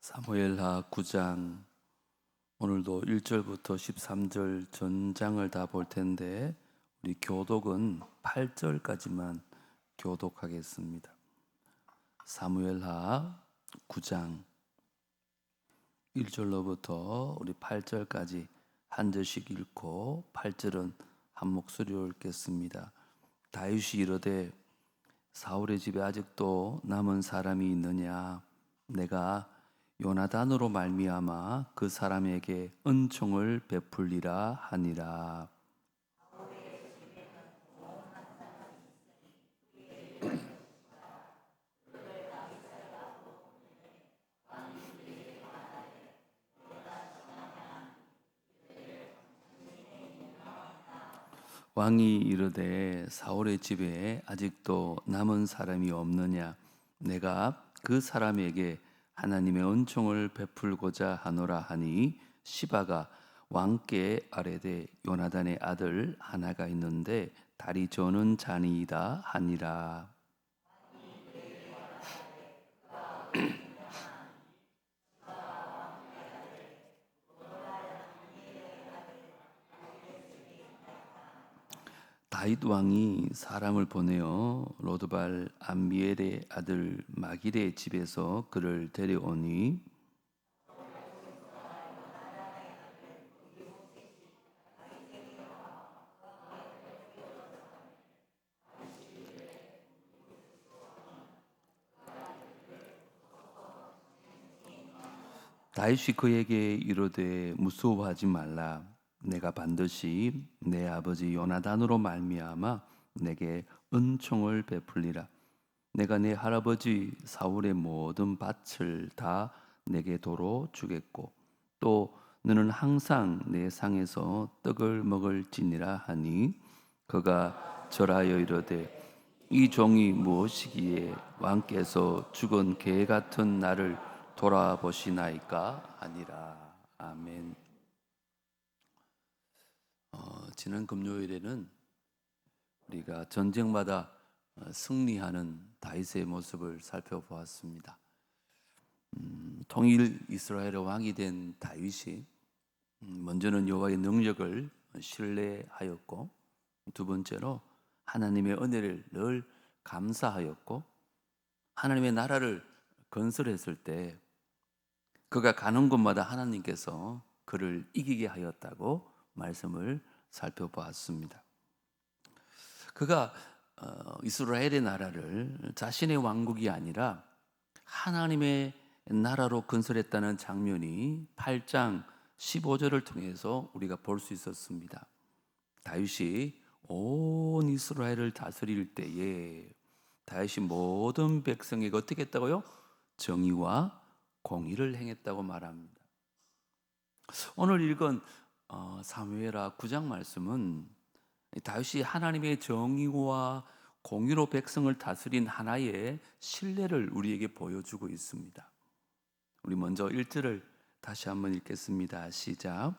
사무엘하 9장 오늘도 1절부터 13절 전장을 다 볼 텐데 우리 교독은 8절까지만 교독하겠습니다. 사무엘하 9장 1절로부터 우리 8절까지 한 절씩 읽고 8절은 한 목소리로 읽겠습니다. 다윗이 이르되 사울의 집에 아직도 남은 사람이 있느냐? 내가 요나단으로 말미암아 그 사람에게 은총을 베풀리라 하니라. 왕이 이르되 사울의 집에 아직도 남은 사람이 없느냐? 내가 그 사람에게 하나님의 은총을 베풀고자 하노라 하니 시바가 왕께 아뢰되 요나단의 아들 하나가 있는데 다리 저는 자니이다 하니라. 다윗 왕이 사람을 보내어 로드발 암미엘의 아들 마길의 집에서 그를 데려오니 다윗이 그에게 이르되 무서워하지 말라. 내가 반드시 내 아버지 요나단으로 말미암아 내게 은총을 베풀리라. 내가 내 할아버지 사울의 모든 밭을 다 내게 도로 주겠고 또 너는 항상 내 상에서 떡을 먹을지니라 하니 그가 절하여 이르되 이 종이 무엇이기에 왕께서 죽은 개 같은 나를 돌아보시나이까 하니라. 아멘. 지난 금요일에는 우리가 전쟁마다 승리하는 다윗의 모습을 살펴보았습니다. 통일 이스라엘의 왕이 된 다윗이 먼저는 여호와의 능력을 신뢰하였고 두 번째로 하나님의 은혜를 늘 감사하였고 하나님의 나라를 건설했을 때 그가 가는 곳마다 하나님께서 그를 이기게 하였다고 말씀을 살펴보았습니다. 그가 이스라엘의 나라를 자신의 왕국이 아니라 하나님의 나라로 건설했다는 장면이 8장 15절을 통해서 우리가 볼 수 있었습니다. 다윗이 온 이스라엘을 다스릴 때에 다윗이 모든 백성에게 어떻게 했다고요? 정의와 공의를 행했다고 말합니다. 오늘 읽은 사무엘하 9장 말씀은 다윗이 하나님의 정의와 공의로 백성을 다스린 하나의 신뢰를 우리에게 보여주고 있습니다. 우리 먼저 1절을 다시 한번 읽겠습니다. 시작.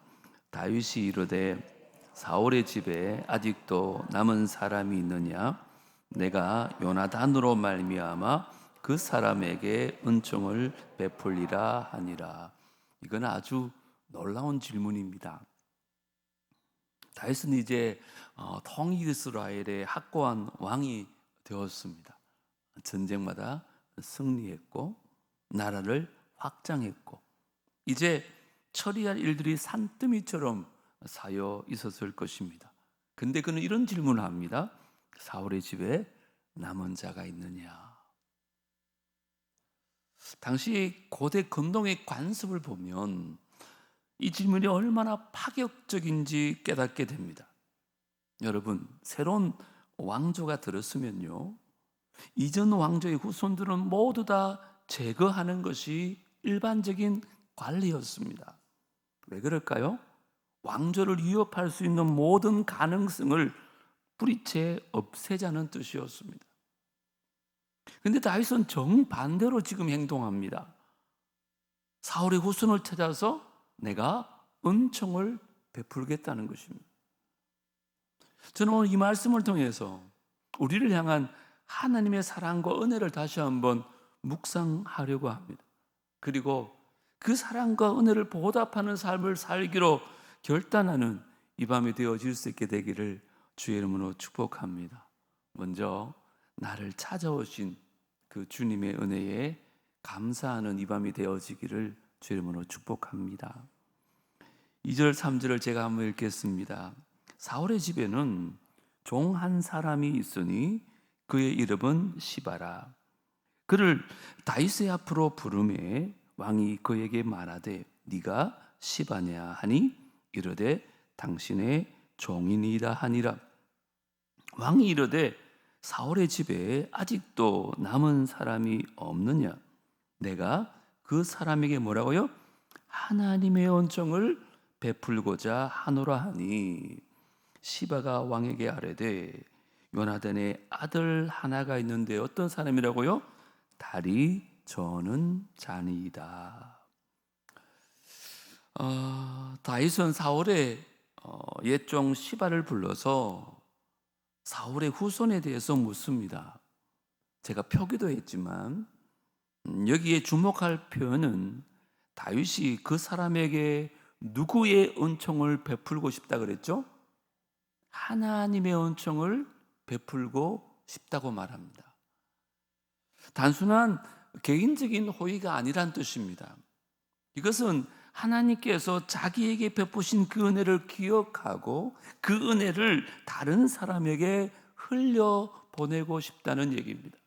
다윗이 이르되 사울의 집에 아직도 남은 사람이 있느냐? 내가 요나단으로 말미암아 그 사람에게 은총을 베풀리라 하니라. 이건 아주 놀라운 질문입니다. 다윗은 이제 통일 이스라엘의 확고한 왕이 되었습니다. 전쟁마다 승리했고 나라를 확장했고 이제 처리할 일들이 산더미처럼 쌓여 있었을 것입니다. 근데 그는 이런 질문을 합니다. 사울의 집에 남은 자가 있느냐? 당시 고대 금동의 관습을 보면 이 질문이 얼마나 파격적인지 깨닫게 됩니다. 여러분, 새로운 왕조가 들었으면요, 이전 왕조의 후손들은 모두 다 제거하는 것이 일반적인 관리였습니다. 왜 그럴까요? 왕조를 위협할 수 있는 모든 가능성을 뿌리채 없애자는 뜻이었습니다. 그런데 다윗은 정반대로 지금 행동합니다. 사울의 후손을 찾아서 내가 은총을 베풀겠다는 것입니다. 저는 오늘 이 말씀을 통해서 우리를 향한 하나님의 사랑과 은혜를 다시 한번 묵상하려고 합니다. 그리고 그 사랑과 은혜를 보답하는 삶을 살기로 결단하는 이 밤이 되어질 수 있게 되기를 주의 이름으로 축복합니다. 먼저 나를 찾아오신 그 주님의 은혜에 감사하는 이 밤이 되어지기를 주의 이름으로 축복합니다. 2절 3절을 제가 한번 읽겠습니다. 사울의 집에는 종 한 사람이 있으니 그의 이름은 시바라. 그를 다윗의 앞으로 부르매 왕이 그에게 말하되 네가 시바냐 하니 이르되 당신의 종이니이다 하니라. 왕이 이르되 사울의 집에 아직도 남은 사람이 없느냐? 내가 그 사람에게 뭐라고요? 하나님의恩寵을 베풀고자 하노라 하니 시바가 왕에게 아뢰되 요나단의 아들 하나가 있는데 어떤 사람이라고요? 다리 저는 자니이다. 다윗은 사울의 옛종 시바를 불러서 사울의 후손에 대해서 묻습니다. 제가 표기도 했지만 여기에 주목할 표현은 다윗이 그 사람에게 누구의 은총을 베풀고 싶다 그랬죠? 하나님의 은총을 베풀고 싶다고 말합니다. 단순한 개인적인 호의가 아니란 뜻입니다. 이것은 하나님께서 자기에게 베푸신 그 은혜를 기억하고 그 은혜를 다른 사람에게 흘려보내고 싶다는 얘기입니다.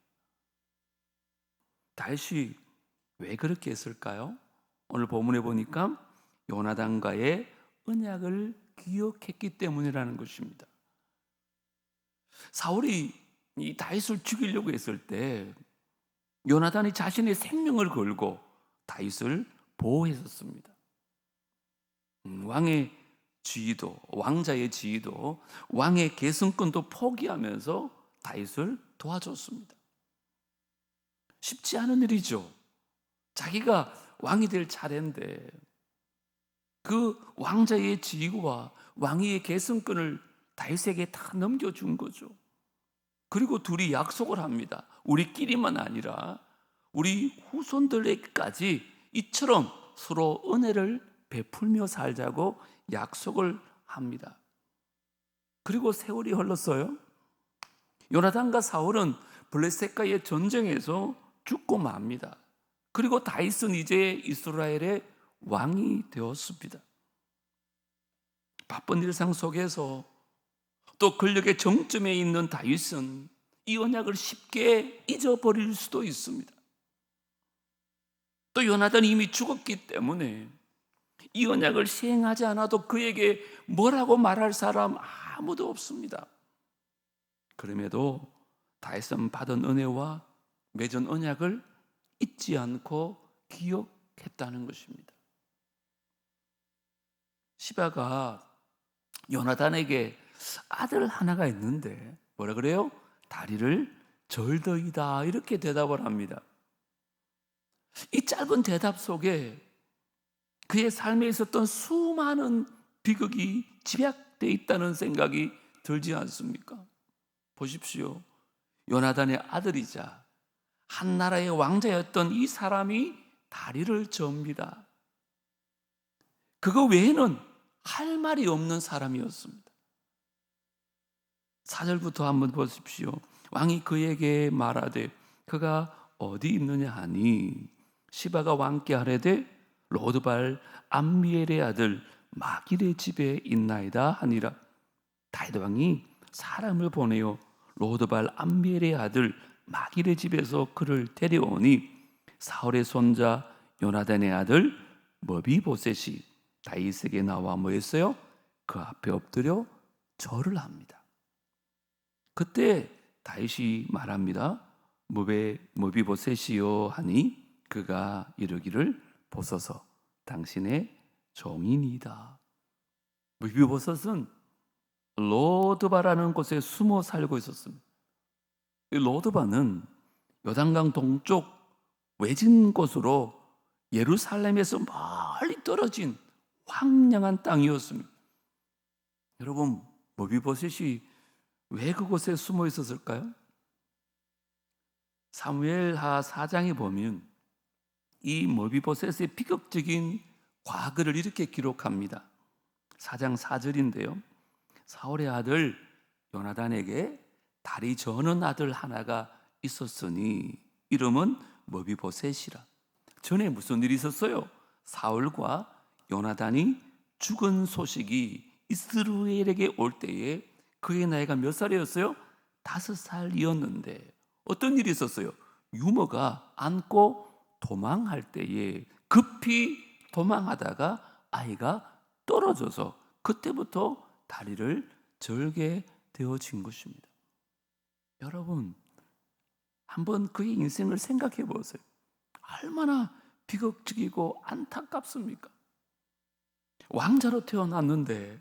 다윗이 왜 그렇게 했을까요? 오늘 본문에 보니까 요나단과의 언약을 기억했기 때문이라는 것입니다. 사울이 이 다윗을 죽이려고 했을 때 요나단이 자신의 생명을 걸고 다윗을 보호했었습니다. 왕의 지위도, 왕자의 지위도, 왕의 계승권도 포기하면서 다윗을 도와줬습니다. 쉽지 않은 일이죠. 자기가 왕이 될 차례인데 그 왕자의 지위와 왕위의 계승권을 다윗에게 다 넘겨준 거죠. 그리고 둘이 약속을 합니다. 우리끼리만 아니라 우리 후손들에게까지 이처럼 서로 은혜를 베풀며 살자고 약속을 합니다. 그리고 세월이 흘렀어요. 요나단과 사울은 블레셋과의 전쟁에서 죽고 맙니다. 그리고 다윗은 이제 이스라엘의 왕이 되었습니다. 바쁜 일상 속에서 또 권력의 정점에 있는 다윗은 이 언약을 쉽게 잊어버릴 수도 있습니다. 또 요나단이 이미 죽었기 때문에 이 언약을 시행하지 않아도 그에게 뭐라고 말할 사람 아무도 없습니다. 그럼에도 다윗은 받은 은혜와 맺은 언약을 잊지 않고 기억했다는 것입니다. 시바가 요나단에게 아들 하나가 있는데 뭐라 그래요? 다리를 절더이다 이렇게 대답을 합니다. 이 짧은 대답 속에 그의 삶에 있었던 수많은 비극이 집약되어 있다는 생각이 들지 않습니까? 보십시오. 요나단의 아들이자 한 나라의 왕자였던 이 사람이 다리를 접니다. 그거 외에는 할 말이 없는 사람이었습니다. 4절부터 한번 보십시오. 왕이 그에게 말하되 그가 어디 있느냐 하니 시바가 왕께 아뢰되 로드발 암미엘의 아들 마길의 집에 있나이다 하니라. 다윗 왕이 사람을 보내어 로드발 암미엘의 아들 마길의 집에서 그를 데려오니 사울의 손자 요나단의 아들 머비보셋이 다윗에게 나와 뭐 했어요? 그 앞에 엎드려 절을 합니다. 그때 다윗이 말합니다. 머비보셋이요 하니 그가 이르기를 보소서 당신의 종이니이다. 머비보셋은 로드바라는 곳에 숨어 살고 있었습니다. 이 로드바는 요단강 동쪽 외진 곳으로 예루살렘에서 멀리 떨어진 황량한 땅이었습니다. 여러분, 머비보셋이 왜 그곳에 숨어 있었을까요? 사무엘하 4장에 보면 이 머비보셋의 비극적인 과거를 이렇게 기록합니다. 4장 4절인데요. 사울의 아들 요나단에게 다리 저는 아들 하나가 있었으니 이름은 머비보셋이라. 전에 무슨 일이 있었어요? 사울과 요나단이 죽은 소식이 이스라엘에게 올 때에 그의 나이가 몇 살이었어요? 5살이었는데 어떤 일이 있었어요? 유모가 안고 도망할 때에 급히 도망하다가 아이가 떨어져서 그때부터 다리를 절게 되어진 것입니다. 여러분, 한번 그의 인생을 생각해 보세요. 얼마나 비극적이고 안타깝습니까? 왕자로 태어났는데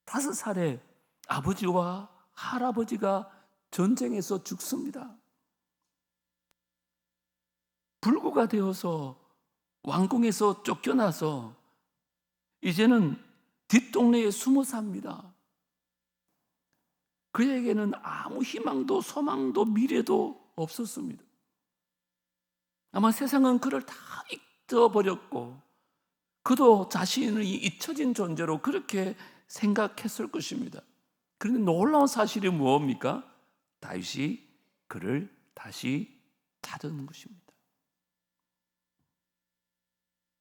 5살에 아버지와 할아버지가 전쟁에서 죽습니다. 불구가 되어서 왕궁에서 쫓겨나서 이제는 뒷동네에 숨어 삽니다. 그에게는 아무 희망도 소망도 미래도 없었습니다. 아마 세상은 그를 다 잊어버렸고 그도 자신이 잊혀진 존재로 그렇게 생각했을 것입니다. 그런데 놀라운 사실이 무엇입니까? 다윗이 그를 다시 찾은 것입니다.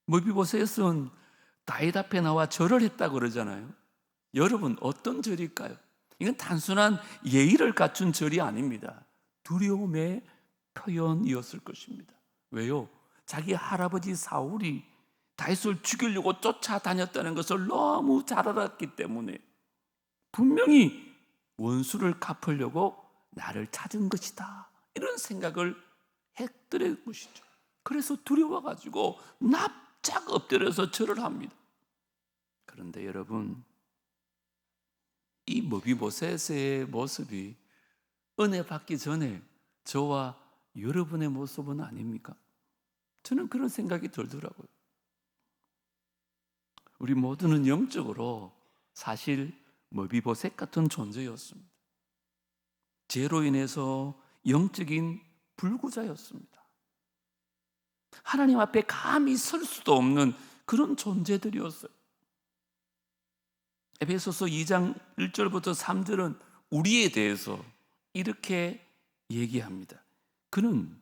머비보셋은 다윗 앞에 나와 절을 했다고 그러잖아요. 여러분, 어떤 절일까요? 이건 단순한 예의를 갖춘 절이 아닙니다. 두려움의 표현이었을 것입니다. 왜요? 자기 할아버지 사울이 다윗을 죽이려고 쫓아다녔다는 것을 너무 잘 알았기 때문에 분명히 원수를 갚으려고 나를 찾은 것이다, 이런 생각을 했더랬 것이죠. 그래서 두려워가지고 납작 엎드려서 절을 합니다. 그런데 여러분, 이 머비보셋의 모습이 은혜 받기 전에 저와 여러분의 모습은 아닙니까? 저는 그런 생각이 들더라고요. 우리 모두는 영적으로 사실 머비보셋 같은 존재였습니다. 죄로 인해서 영적인 불구자였습니다. 하나님 앞에 감히 설 수도 없는 그런 존재들이었어요. 에베소서 2장 1절부터 3절은 우리에 대해서 이렇게 얘기합니다. 그는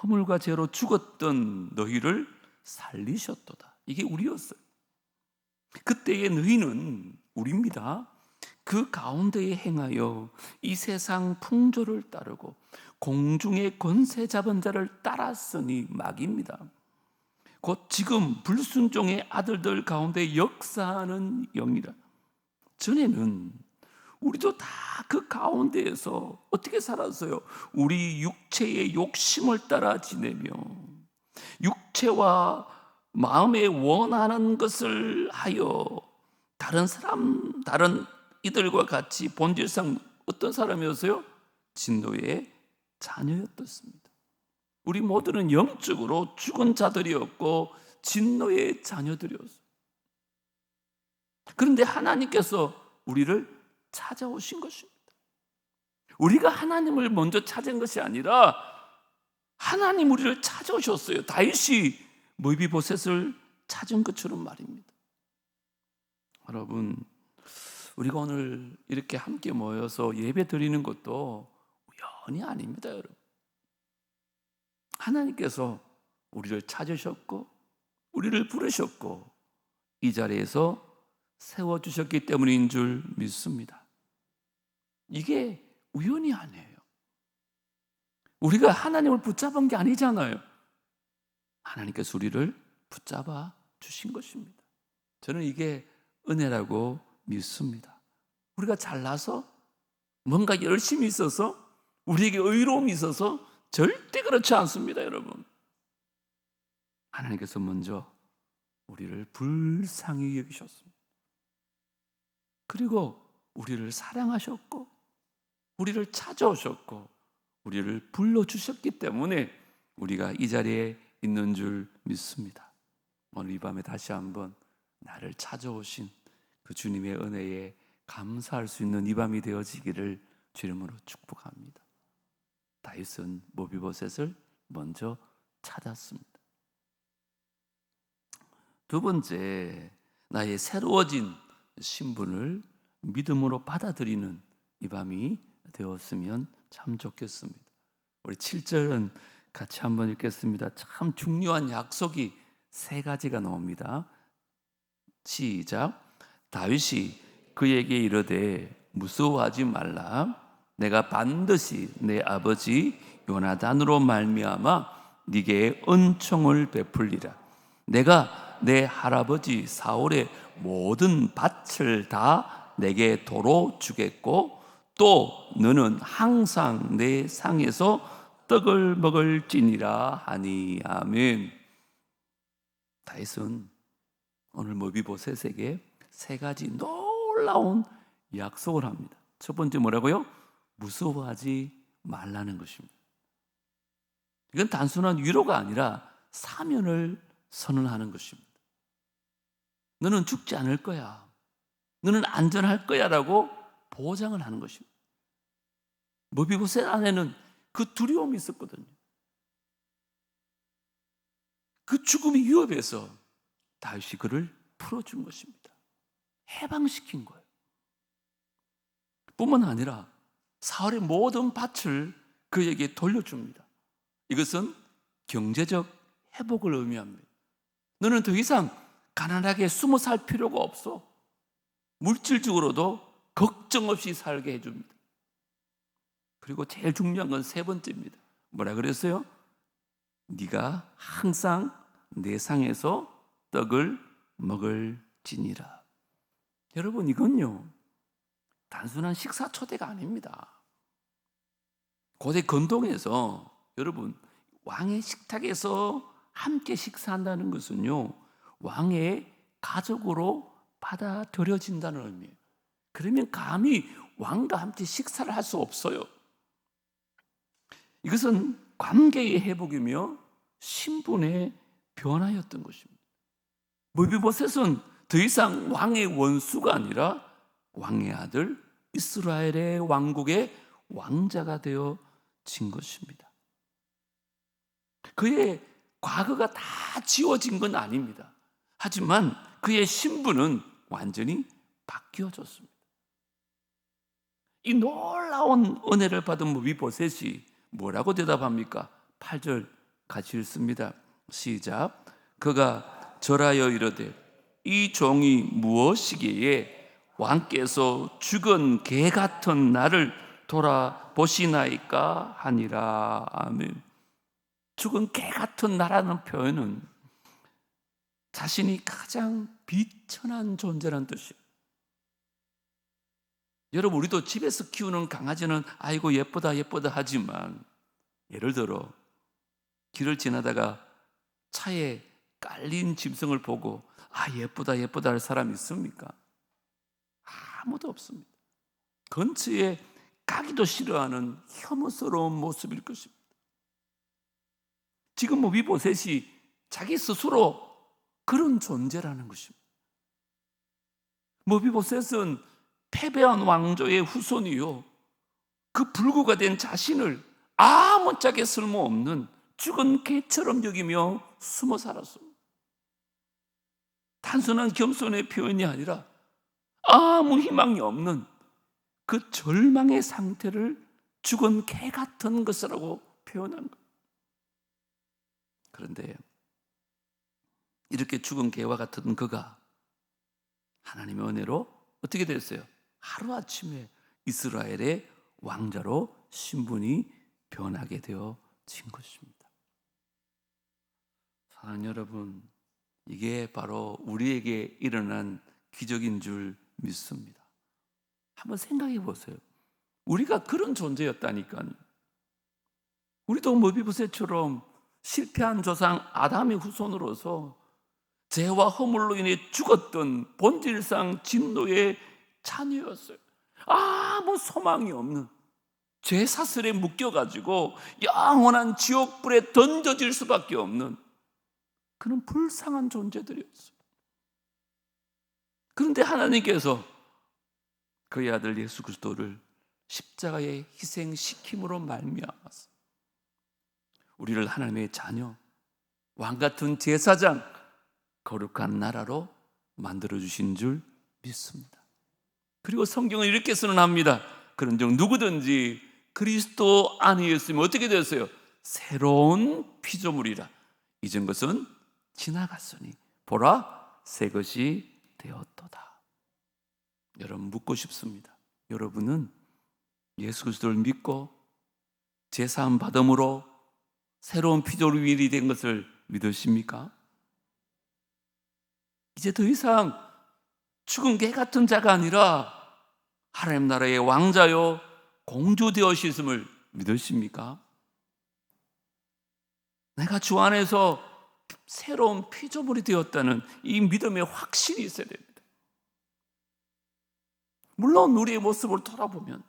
허물과 죄로 죽었던 너희를 살리셨도다. 이게 우리였어요. 그때의 너희는 우리입니다. 그 가운데에 행하여 이 세상 풍조를 따르고 공중의 권세 잡은 자를 따랐으니 막입니다. 곧 지금 불순종의 아들들 가운데 역사하는 영이라. 전에는 우리도 다 그 가운데에서 어떻게 살았어요? 우리 육체의 욕심을 따라 지내며 육체와 마음에 원하는 것을 하여 다른 이들과 같이 본질상 어떤 사람이었어요? 진노의 자녀였습니다. 우리 모두는 영적으로 죽은 자들이었고 진노의 자녀들이었어요. 그런데 하나님께서 우리를 찾아오신 것입니다. 우리가 하나님을 먼저 찾은 것이 아니라 하나님 우리를 찾아오셨어요. 다윗이 머비보셋을 찾은 것처럼 말입니다. 여러분, 우리가 오늘 이렇게 함께 모여서 예배 드리는 것도 우연이 아닙니다, 여러분. 하나님께서 우리를 찾으셨고 우리를 부르셨고 이 자리에서 세워주셨기 때문인 줄 믿습니다. 이게 우연이 아니에요. 우리가 하나님을 붙잡은 게 아니잖아요. 하나님께서 우리를 붙잡아 주신 것입니다. 저는 이게 은혜라고 믿습니다. 우리가 잘나서 뭔가 열심히 있어서 우리에게 의로움이 있어서 절대 그렇지 않습니다, 여러분. 하나님께서 먼저 우리를 불쌍히 여기셨습니다. 그리고 우리를 사랑하셨고 우리를 찾아오셨고 우리를 불러주셨기 때문에 우리가 이 자리에 있는 줄 믿습니다. 오늘 이 밤에 다시 한번 나를 찾아오신 그 주님의 은혜에 감사할 수 있는 이 밤이 되어지기를 주님으로 축복합니다. 다윗은 머비보셋을 먼저 찾았습니다. 두 번째, 나의 새로워진 신분을 믿음으로 받아들이는 이 밤이 되었으면 참 좋겠습니다. 우리 7절은 같이 한번 읽겠습니다. 참 중요한 약속이 세 가지가 나옵니다. 시작. 다윗이 그에게 이르되 무서워하지 말라. 내가 반드시 내 아버지 요나단으로 말미암아 네게 은총을 베풀리라. 내가 내 할아버지 사울의 모든 밭을 다 내게 도로 주겠고 또 너는 항상 내 상에서 떡을 먹을지니라 하니. 아멘. 다윗은 오늘 모비보셋에게 세 가지 놀라운 약속을 합니다. 첫 번째 뭐라고요? 무서워하지 말라는 것입니다. 이건 단순한 위로가 아니라 사면을 선언하는 것입니다. 너는 죽지 않을 거야. 너는 안전할 거야 라고 보장을 하는 것입니다. 모비보셋 안에는 그 두려움이 있었거든요. 그 죽음이 위협해서 다윗이 그를 풀어준 것입니다. 해방시킨 거예요. 뿐만 아니라 사울의 모든 밭을 그에게 돌려줍니다. 이것은 경제적 회복을 의미합니다. 너는 더 이상 가난하게 숨어 살 필요가 없어. 물질적으로도 걱정 없이 살게 해줍니다. 그리고 제일 중요한 건 세 번째입니다. 뭐라 그랬어요? 네가 항상 내 상에서 떡을 먹을지니라. 여러분, 이건요 단순한 식사 초대가 아닙니다. 고대 건동에서 여러분 왕의 식탁에서 함께 식사한다는 것은요 왕의 가족으로 받아들여진다는 의미예요. 그러면 감히 왕과 함께 식사를 할 수 없어요. 이것은 관계의 회복이며 신분의 변화였던 것입니다. 모비보셋은 더 이상 왕의 원수가 아니라 왕의 아들 이스라엘의 왕국의 왕자가 되어진 것입니다. 그의 과거가 다 지워진 건 아닙니다. 하지만 그의 신분은 완전히 바뀌어졌습니다. 이 놀라운 은혜를 받은 모비보셋이 뭐라고 대답합니까? 8절 같이 읽습니다. 시작. 그가 절하여 이르되 이 종이 무엇이기에 왕께서 죽은 개 같은 나를 돌아보시나이까 하니라. 아멘. 죽은 개 같은 나라는 표현은 자신이 가장 비천한 존재라는 뜻이에요. 여러분, 우리도 집에서 키우는 강아지는 아이고 예쁘다 예쁘다 하지만 예를 들어 길을 지나다가 차에 깔린 짐승을 보고 아 예쁘다 예쁘다 할 사람이 있습니까? 아무도 없습니다. 근처에 가기도 싫어하는 혐오스러운 모습일 것입니다. 지금 모비보셋이 자기 스스로 그런 존재라는 것입니다. 모비보셋은 패배한 왕조의 후손이요 그 불구가 된 자신을 아무짝에 쓸모없는 죽은 개처럼 여기며 숨어 살았습니다. 단순한 겸손의 표현이 아니라 아무 희망이 없는 그 절망의 상태를 죽은 개 같은 것이라고 표현한 것. 그런데 이렇게 죽은 개와 같은 그가 하나님의 은혜로 어떻게 됐어요? 하루아침에 이스라엘의 왕자로 신분이 변하게 되어진 것입니다. 사랑하는 여러분, 이게 바로 우리에게 일어난 기적인 줄 믿습니다. 한번 생각해 보세요. 우리가 그런 존재였다니까요. 우리도 모비보셋처럼 실패한 조상 아담의 후손으로서 죄와 허물로 인해 죽었던 본질상 진노의 자녀였어요. 아무 소망이 없는 죄 사슬에 묶여가지고 영원한 지옥불에 던져질 수밖에 없는 그런 불쌍한 존재들이었어요. 그런데 하나님께서 그의 아들 예수 그리스도를 십자가에 희생시킴으로 말미암아서 우리를 하나님의 자녀, 왕 같은 제사장, 거룩한 나라로 만들어주신 줄 믿습니다. 그리고 성경은 이렇게 선언합니다. 그런즉 누구든지 그리스도 안에 있으면 어떻게 되었어요? 새로운 피조물이라. 이전 것은 지나갔으니 보라 새 것이 되었도다. 여러분, 묻고 싶습니다. 여러분은 예수 그리스도를 믿고 제사함 받음으로 새로운 피조물이 된 것을 믿으십니까? 이제 더 이상 죽은 개 같은 자가 아니라 하나님 나라의 왕자요 공주 되어셨음을 믿으십니까? 내가 주 안에서 새로운 피조물이 되었다는 이 믿음의 확신이 있어야 됩니다. 물론 우리의 모습을 돌아보면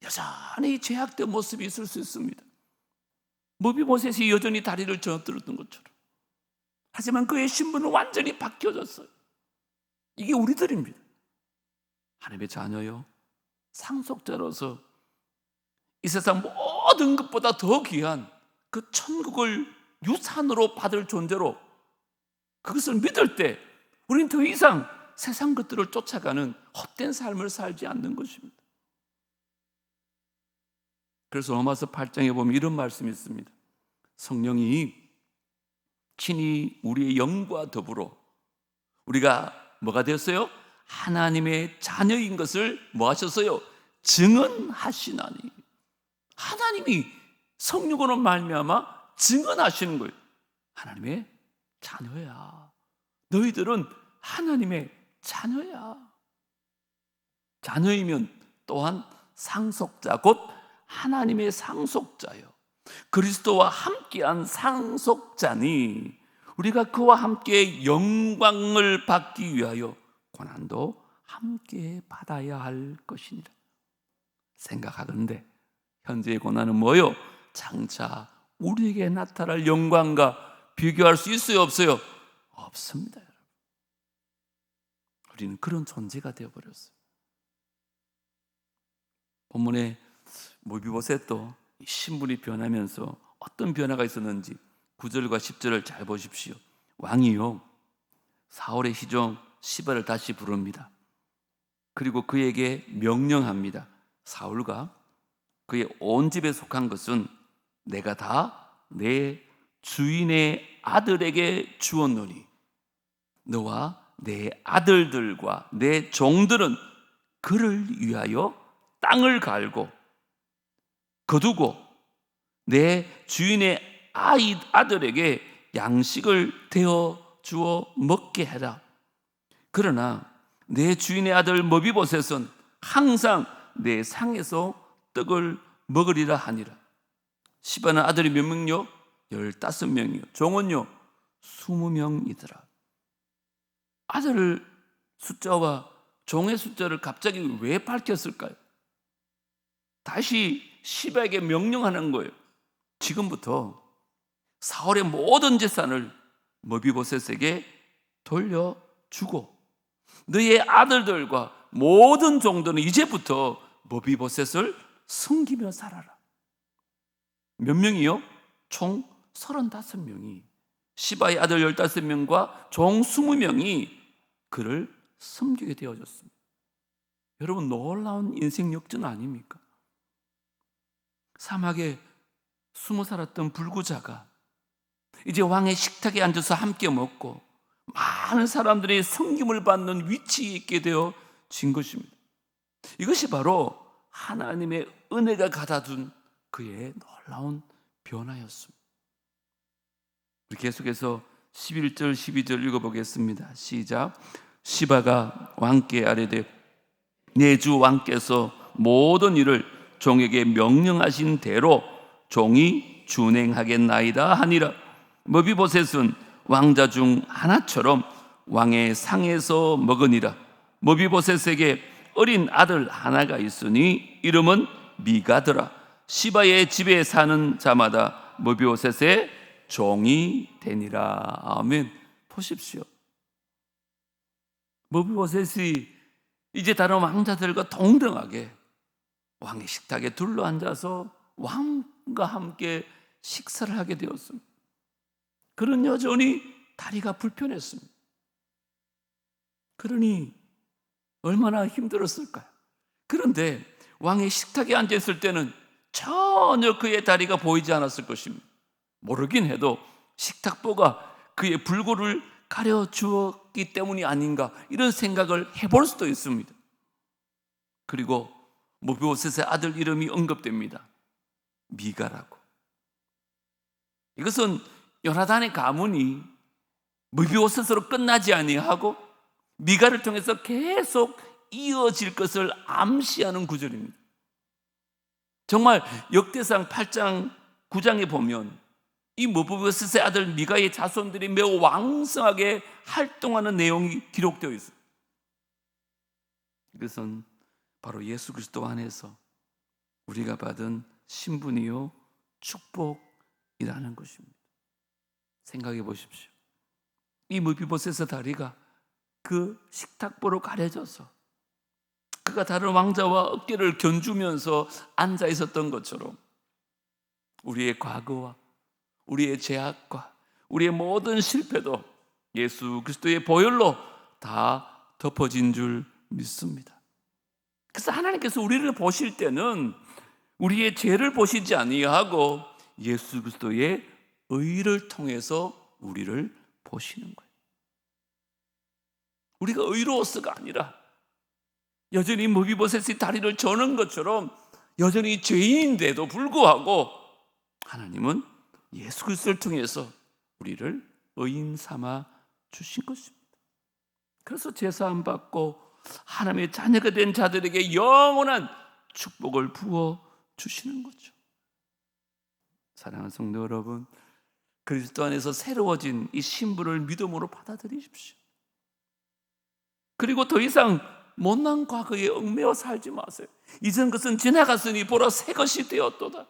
여전히 죄악된 모습이 있을 수 있습니다. 무비보셋이 여전히 다리를 저어들었던 것처럼. 하지만 그의 신분은 완전히 바뀌어졌어요. 이게 우리들입니다. 하나님의 자녀요, 상속자로서 이 세상 모든 것보다 더 귀한 그 천국을 유산으로 받을 존재로 그것을 믿을 때 우리는 더 이상 세상 것들을 쫓아가는 헛된 삶을 살지 않는 것입니다. 그래서 로마서 8장에 보면 이런 말씀이 있습니다. 성령이 친히 우리의 영과 더불어 우리가 뭐가 되었어요? 하나님의 자녀인 것을 뭐 하셨어요? 증언하시나니. 하나님이 성령으로 말미암아 증언하시는 거예요. 하나님의 자녀야. 너희들은 하나님의 자녀야. 자녀이면 또한 상속자, 곧 하나님의 상속자요. 그리스도와 함께한 상속자니 우리가 그와 함께 영광을 받기 위하여 고난도 함께 받아야 할 것이니라. 생각하건대 현재의 고난은 뭐요? 장차 우리에게 나타날 영광과 비교할 수 있어요, 없어요? 없습니다, 여러분. 우리는 그런 존재가 되어버렸어요. 본문에 무비보셋도 신분이 변하면서 어떤 변화가 있었는지 9절과 10절을 잘 보십시오. 왕이요 사울의 시종 시바를 다시 부릅니다. 그리고 그에게 명령합니다. 사울과 그의 온 집에 속한 것은 내가 다 내 주인의 아들에게 주었노니 너와 내 아들들과 내 종들은 그를 위하여 땅을 갈고 거두고 내 주인의 아들에게 양식을 데워 주어 먹게 해라. 그러나 내 주인의 아들 무비보셋은 항상 내 상에서 떡을 먹으리라 하니라. 시바는 아들이 몇 명요? 15명이요. 종은요? 20명이더라. 아들 숫자와 종의 숫자를 갑자기 왜 밝혔을까요? 다시 시바에게 명령하는 거예요. 지금부터 사울의 모든 재산을 무비보셋에게 돌려주고 너의 아들들과 모든 종들은 이제부터 무비보셋을 섬기며 살아라. 몇 명이요? 총 35명이 시바의 아들 15명과 종 20명이 그를 섬기게 되어졌습니다. 여러분, 놀라운 인생 역전 아닙니까? 사막에 숨어 살았던 불구자가 이제 왕의 식탁에 앉아서 함께 먹고 많은 사람들의 섬김을 받는 위치에 있게 되어진 것입니다. 이것이 바로 하나님의 은혜가 가다둔 그의 놀라운 변화였습니다. 우리 계속해서 11절 12절 읽어보겠습니다. 시작. 시바가 왕께 아뢰되 내 주 왕께서 모든 일을 종에게 명령하신 대로 종이 준행하겠나이다 하니라. 무비보셋은 왕자 중 하나처럼 왕의 상에서 먹으니라. 무비보셋에게 어린 아들 하나가 있으니 이름은 미가더라. 시바의 집에 사는 자마다 무비보셋의 종이 되니라. 아멘. 보십시오. 무비보셋이 이제 다른 왕자들과 동등하게 왕의 식탁에 둘러앉아서 왕과 함께 식사를 하게 되었습니다. 그는 여전히 다리가 불편했습니다. 그러니 얼마나 힘들었을까요? 그런데 왕의 식탁에 앉아있을 때는 전혀 그의 다리가 보이지 않았을 것입니다. 모르긴 해도 식탁보가 그의 불구를 가려주었기 때문이 아닌가, 이런 생각을 해볼 수도 있습니다. 그리고 무비보셋의 아들 이름이 언급됩니다. 미가라고. 이것은 요나단의 가문이 무비보셋으로 끝나지 아니하고 미가를 통해서 계속 이어질 것을 암시하는 구절입니다. 정말 역대상 8장 9장에 보면 이 무비보셋의 아들 미가의 자손들이 매우 왕성하게 활동하는 내용이 기록되어 있어요. 이것은 바로 예수 그리스도 안에서 우리가 받은 신분이요 축복이라는 것입니다. 생각해 보십시오. 이 무비보셋의 다리가 그 식탁보로 가려져서 그가 다른 왕자와 어깨를 견주면서 앉아 있었던 것처럼 우리의 과거와 우리의 죄악과 우리의 모든 실패도 예수 그리스도의 보혈로 다 덮어진 줄 믿습니다. 그래서 하나님께서 우리를 보실 때는 우리의 죄를 보시지 아니하고 예수 그리스도의 의를 통해서 우리를 보시는 거예요. 우리가 의로워서가 아니라 여전히 무비보셋의 다리를 저는 것처럼 여전히 죄인인데도 불구하고 하나님은 예수 그리스도를 통해서 우리를 의인 삼아 주신 것입니다. 그래서 제사함 받고 하나님의 자녀가 된 자들에게 영원한 축복을 부어 주시는 거죠. 사랑하는 성도 여러분, 그리스도 안에서 새로워진 이 신분을 믿음으로 받아들이십시오. 그리고 더 이상 못난 과거에 얽매여 살지 마세요. 이전 것은 지나갔으니 보라 새 것이 되었도다.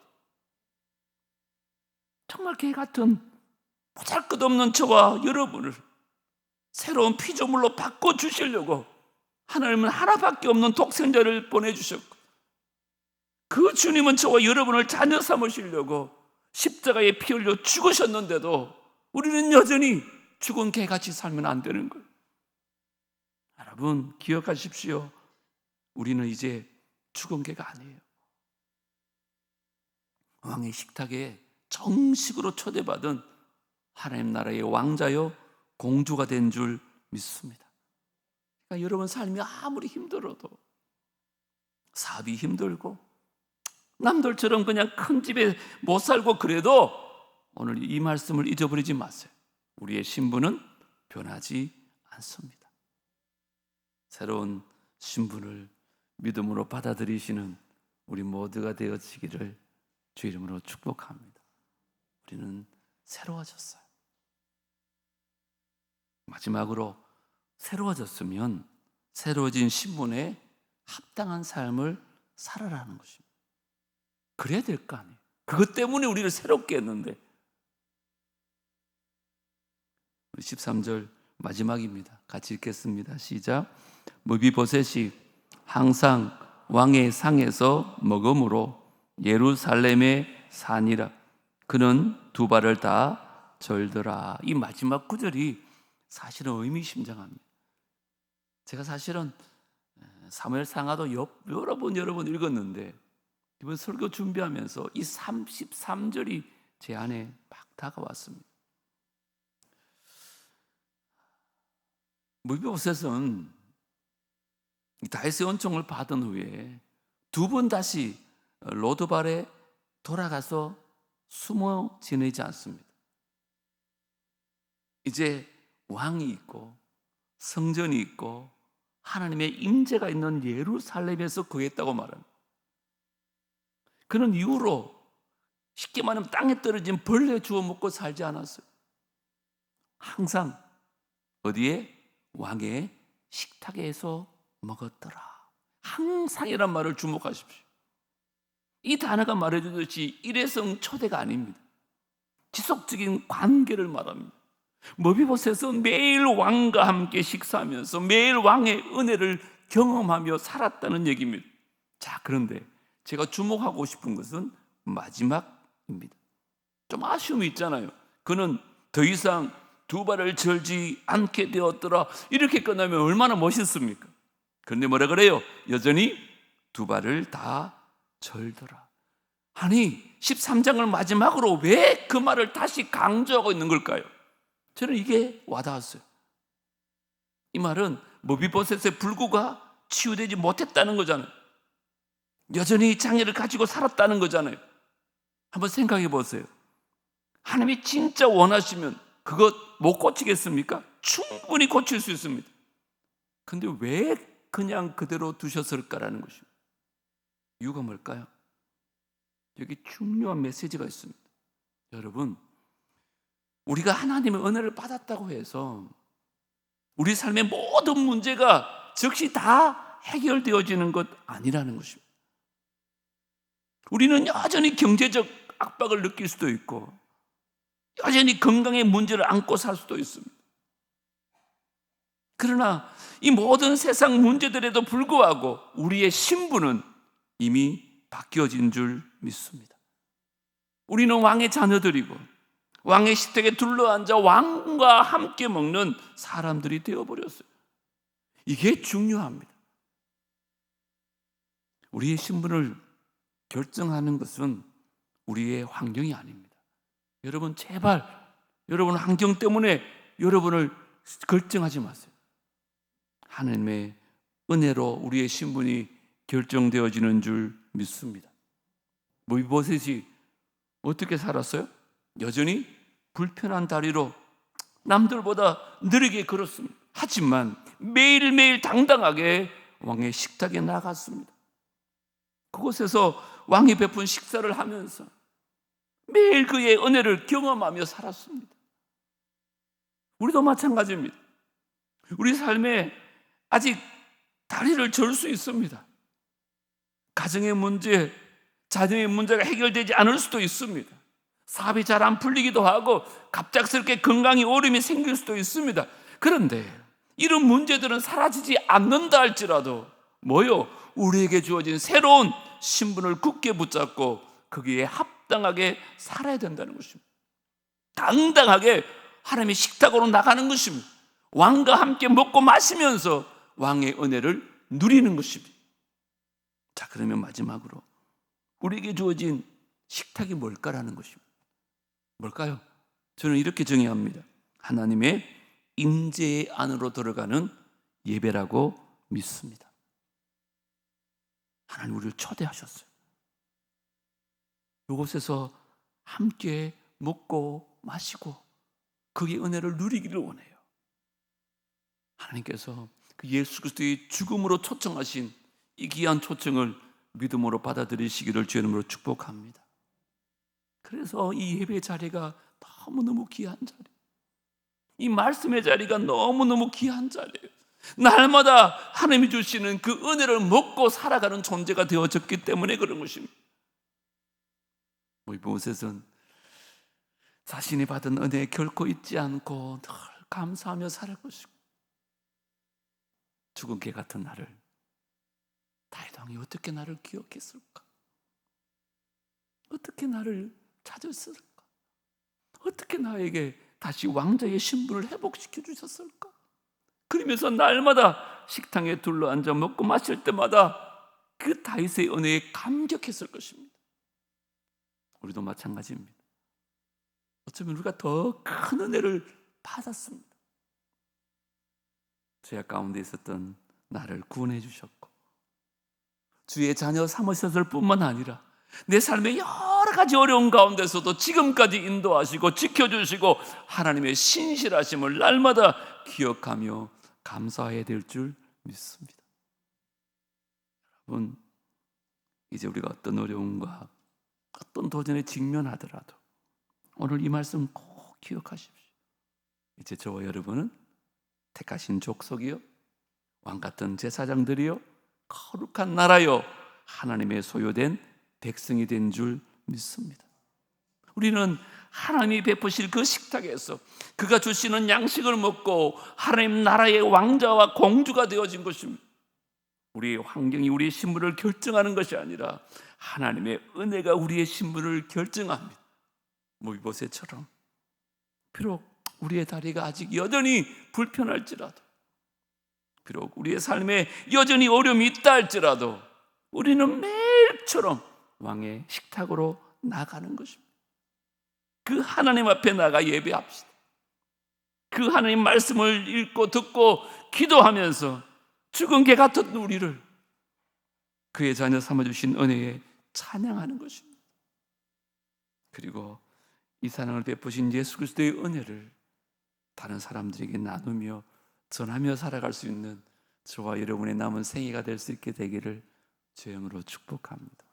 정말 개 같은 보잘것없는 저와 여러분을 새로운 피조물로 바꿔주시려고 하나님은 하나밖에 없는 독생자를 보내주셨고, 그 주님은 저와 여러분을 자녀 삼으시려고 십자가에 피 흘려 죽으셨는데도 우리는 여전히 죽은 개같이 살면 안 되는 거예요. 여러분 기억하십시오. 우리는 이제 죽은 개가 아니에요. 왕의 식탁에 정식으로 초대받은 하나님 나라의 왕자요 공주가 된 줄 믿습니다. 그러니까 여러분 삶이 아무리 힘들어도, 사업이 힘들고 남들처럼 그냥 큰 집에 못 살고 그래도 오늘 이 말씀을 잊어버리지 마세요. 우리의 신분은 변하지 않습니다. 새로운 신분을 믿음으로 받아들이시는 우리 모두가 되어지기를 주 이름으로 축복합니다. 우리는 새로워졌어요. 마지막으로 새로워졌으면 새로워진 신분에 합당한 삶을 살아라는 것입니다. 그래야 될 거 아니에요. 그것 때문에 우리를 새롭게 했는데. 우리 13절 마지막입니다. 같이 읽겠습니다. 시작. 무비보셋이 항상 왕의 상에서 먹음으로 예루살렘에 사니라. 그는 두 발을 다 절더라. 이 마지막 구절이 사실은 의미심장합니다. 제가 사실은 사무엘상하도 여러 번 읽었는데 이번 설교 준비하면서 이 33절이 제 안에 막 다가왔습니다. 무비보셋은 다윗의 은총을 받은 후에 두 번 다시 로드발에 돌아가서 숨어 지내지 않습니다. 이제 왕이 있고 성전이 있고 하나님의 임재가 있는 예루살렘에서 거했다고 말합니다. 그는 이후로 쉽게 말하면 땅에 떨어진 벌레 주워 먹고 살지 않았어요. 항상 어디에? 왕의 식탁에서 먹었더라. 항상이란 말을 주목하십시오. 이 단어가 말해주듯이 일회성 초대가 아닙니다. 지속적인 관계를 말합니다. 무비보셋은 매일 왕과 함께 식사하면서 매일 왕의 은혜를 경험하며 살았다는 얘기입니다. 자, 그런데 제가 주목하고 싶은 것은 마지막입니다. 좀 아쉬움이 있잖아요. 그는 더 이상 두 발을 절지 않게 되었더라. 이렇게 끝나면 얼마나 멋있습니까? 그런데 뭐라 그래요? 여전히 두 발을 다 절더라. 아니 13장을 마지막으로 왜 그 말을 다시 강조하고 있는 걸까요? 저는 이게 와닿았어요. 이 말은 머비보셋의 불구가 치유되지 못했다는 거잖아요. 여전히 장애를 가지고 살았다는 거잖아요. 한번 생각해 보세요. 하나님이 진짜 원하시면 그것 못 고치겠습니까? 충분히 고칠 수 있습니다. 그런데 왜 그냥 그대로 두셨을까라는 것입니다. 이유가 뭘까요? 여기 중요한 메시지가 있습니다. 여러분, 우리가 하나님의 은혜를 받았다고 해서 우리 삶의 모든 문제가 즉시 다 해결되어지는 것 아니라는 것입니다. 우리는 여전히 경제적 압박을 느낄 수도 있고 여전히 건강의 문제를 안고 살 수도 있습니다. 그러나 이 모든 세상 문제들에도 불구하고 우리의 신분은 이미 바뀌어진 줄 믿습니다. 우리는 왕의 자녀들이고 왕의 식탁에 둘러앉아 왕과 함께 먹는 사람들이 되어버렸어요. 이게 중요합니다. 우리의 신분을 결정하는 것은 우리의 환경이 아닙니다. 여러분 제발 여러분 환경 때문에 여러분을 결정하지 마세요. 하나님의 은혜로 우리의 신분이 결정되어지는 줄 믿습니다. 머비보셋이 어떻게 살았어요? 여전히 불편한 다리로 남들보다 느리게 걸었습니다. 하지만 매일매일 당당하게 왕의 식탁에 나갔습니다. 그곳에서 왕이 베푼 식사를 하면서 매일 그의 은혜를 경험하며 살았습니다. 우리도 마찬가지입니다. 우리 삶에 아직 다리를 절 수 있습니다. 가정의 문제, 자녀의 문제가 해결되지 않을 수도 있습니다. 사업이 잘 안 풀리기도 하고 갑작스럽게 건강에 어려움이 생길 수도 있습니다. 그런데 이런 문제들은 사라지지 않는다 할지라도 뭐요? 우리에게 주어진 새로운 신분을 굳게 붙잡고 거기에 합당하게 살아야 된다는 것입니다. 당당하게 하나님의 식탁으로 나가는 것입니다. 왕과 함께 먹고 마시면서 왕의 은혜를 누리는 것입니다. 자, 그러면 마지막으로 우리에게 주어진 식탁이 뭘까라는 것입니다. 뭘까요? 저는 이렇게 정의합니다. 하나님의 임재 안으로 들어가는 예배라고 믿습니다. 하나님 우리를 초대하셨어요. 이곳에서 함께 먹고 마시고 거기에 은혜를 누리기를 원해요. 하나님께서 그 예수 그리스도의 죽음으로 초청하신 이 귀한 초청을 믿음으로 받아들이시기를 주의 이름으로 축복합니다. 그래서 이 예배 자리가 너무너무 귀한 자리, 이 말씀의 자리가 너무너무 귀한 자리예요. 날마다 하나님이 주시는 그 은혜를 먹고 살아가는 존재가 되어졌기 때문에 그런 것입니다. 모세는 자신이 받은 은혜에 결코 잊지 않고 늘 감사하며 살 것이고, 죽은 개 같은 나를 다윗 왕이 어떻게 나를 기억했을까? 어떻게 나를 찾았을까? 어떻게 나에게 다시 왕자의 신분을 회복시켜 주셨을까? 그러면서 날마다 식당에 둘러앉아 먹고 마실 때마다 그 다윗의 은혜에 감격했을 것입니다. 우리도 마찬가지입니다. 어쩌면 우리가 더 큰 은혜를 받았습니다. 죄악 가운데 있었던 나를 구원해 주셨고, 주의 자녀 삼으셨을 뿐만 아니라 내 삶의 여러 가지 어려운 가운데서도 지금까지 인도하시고 지켜주시고 하나님의 신실하심을 날마다 기억하며 감사해야 될 줄 믿습니다. 여러분, 이제 우리가 어떤 어려움과 어떤 도전에 직면하더라도 오늘 이 말씀 꼭 기억하십시오. 이제 저와 여러분은 택하신 족속이요, 왕같은 제사장들이요, 거룩한 나라요, 하나님의 소유된 백성이 된 줄 믿습니다. 우리는 하나님이 베푸실 그 식탁에서 그가 주시는 양식을 먹고 하나님 나라의 왕자와 공주가 되어진 것입니다. 우리의 환경이 우리의 신분을 결정하는 것이 아니라 하나님의 은혜가 우리의 신분을 결정합니다. 모비보셋처럼 비록 우리의 다리가 아직 여전히 불편할지라도, 비록 우리의 삶에 여전히 어려움이 있다 할지라도 우리는 매일처럼 왕의 식탁으로 나가는 것입니다. 그 하나님 앞에 나가 예배합시다. 그 하나님 말씀을 읽고 듣고 기도하면서 죽은 개 같은 우리를 그의 자녀 삼아주신 은혜에 찬양하는 것입니다. 그리고 이 사랑을 베푸신 예수 그리스도의 은혜를 다른 사람들에게 나누며 전하며 살아갈 수 있는 저와 여러분의 남은 생애가 될 수 있게 되기를 주의 이름으로 축복합니다.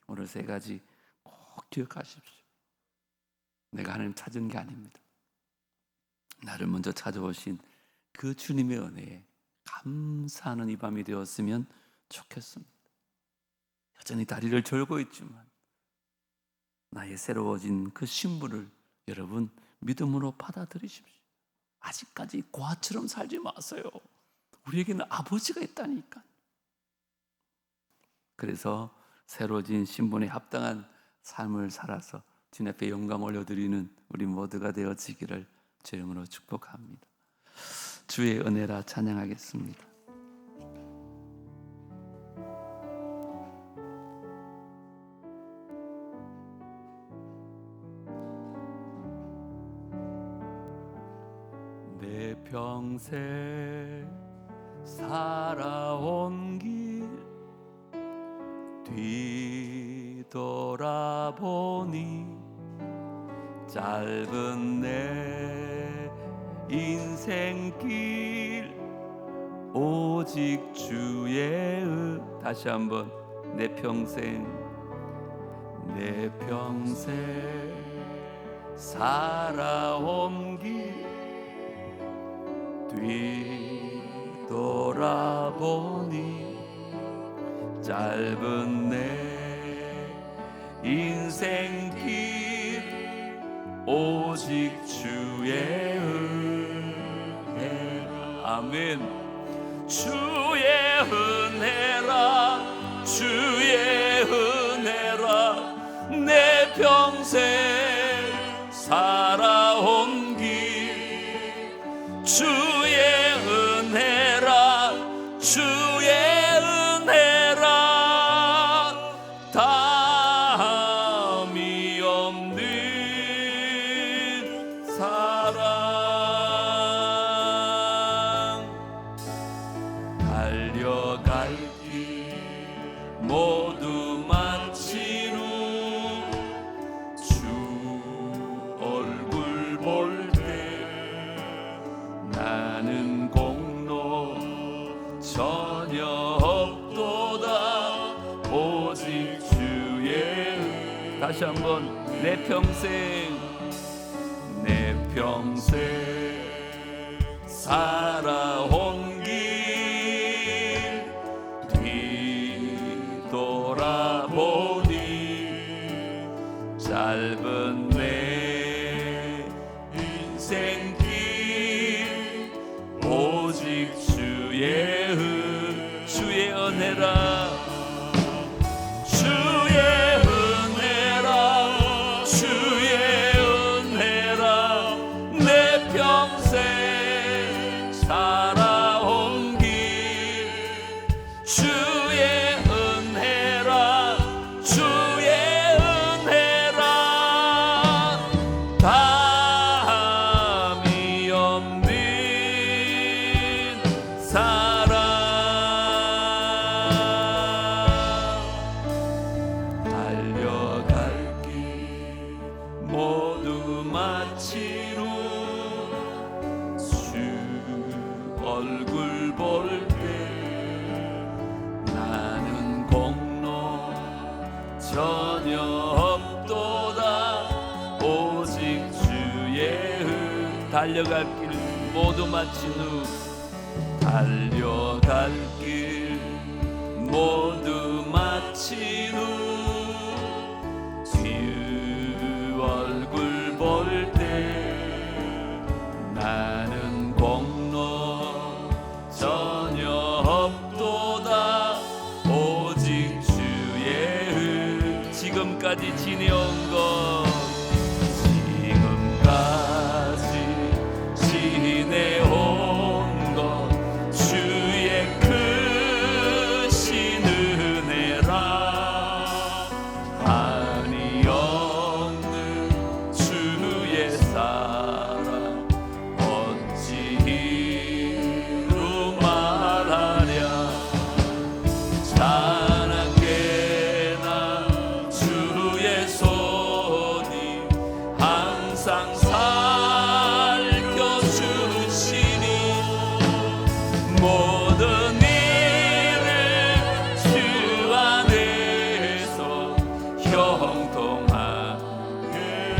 오늘 세 가지 꼭 기억하십시오. 내가 하나님 찾은 게 아닙니다. 나를 먼저 찾아오신 그 주님의 은혜에 감사하는 이 밤이 되었으면 좋겠습니다. 여전히 다리를 절고 있지만 나의 새로워진 그 신분을 여러분 믿음으로 받아들이십시오. 아직까지 고아처럼 살지 마세요. 우리에게는 아버지가 있다니까. 그래서 새로워진 신분에 합당한 삶을 살아서 주님 앞에 영광 올려드리는 우리 모두가 되어지기를 주의 이름으로 축복합니다. 주의 은혜라 찬양하겠습니다. 내 평생 살아온 길 뒤돌아보니 짧은 내 인생길 오직 주의 다시 한번 내 평생 살아온 길 뒤돌아보니 짧은 내 인생길 오직 주의 은혜. 아멘. 주의 은혜라 주의 은혜라 내 평생 살아온 길 주의 은혜라 주의 은혜라 담이 없는 사랑 달려갈 길 모두 마친 후 주 얼굴 볼 때 나는 공로 전혀 없도다 오직 주의 다시 한번 내 평생 살아온 길 뒤돌아보니 짧은 내 인생길 오직 주의 은혜라 주의 은혜라 주의 은혜라 내 평생 살아온 길 주의 은혜라 주의 은혜라 담이 없는 사랑 달려갈 길 모두 마친 후 주 얼굴 볼 때 나는 공로 전혀 없도다 오직 주의 달려갈 길 모두 마친 후 달려갈 길 모두 마친 후 주 얼굴 볼 때 나는 공로 전혀 없도다 오직 주의 지금까지 지내온 것 지금까지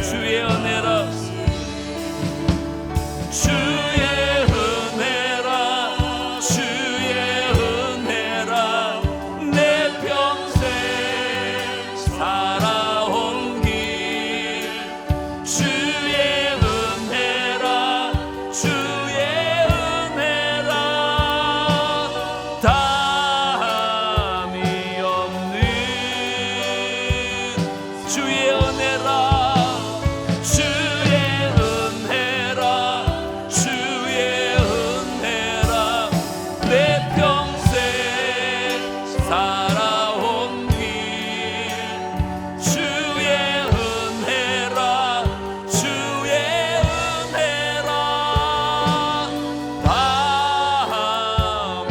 주의 은혜라 주의 은혜라 주의 은혜라 내 평생 살아온 길 주의 은혜라 주의 은혜라 담이 없는 주의 은혜라 주의 은혜라 주의 은혜라 내 평생 살아온 길 주의 은혜라 주의 은혜라 담이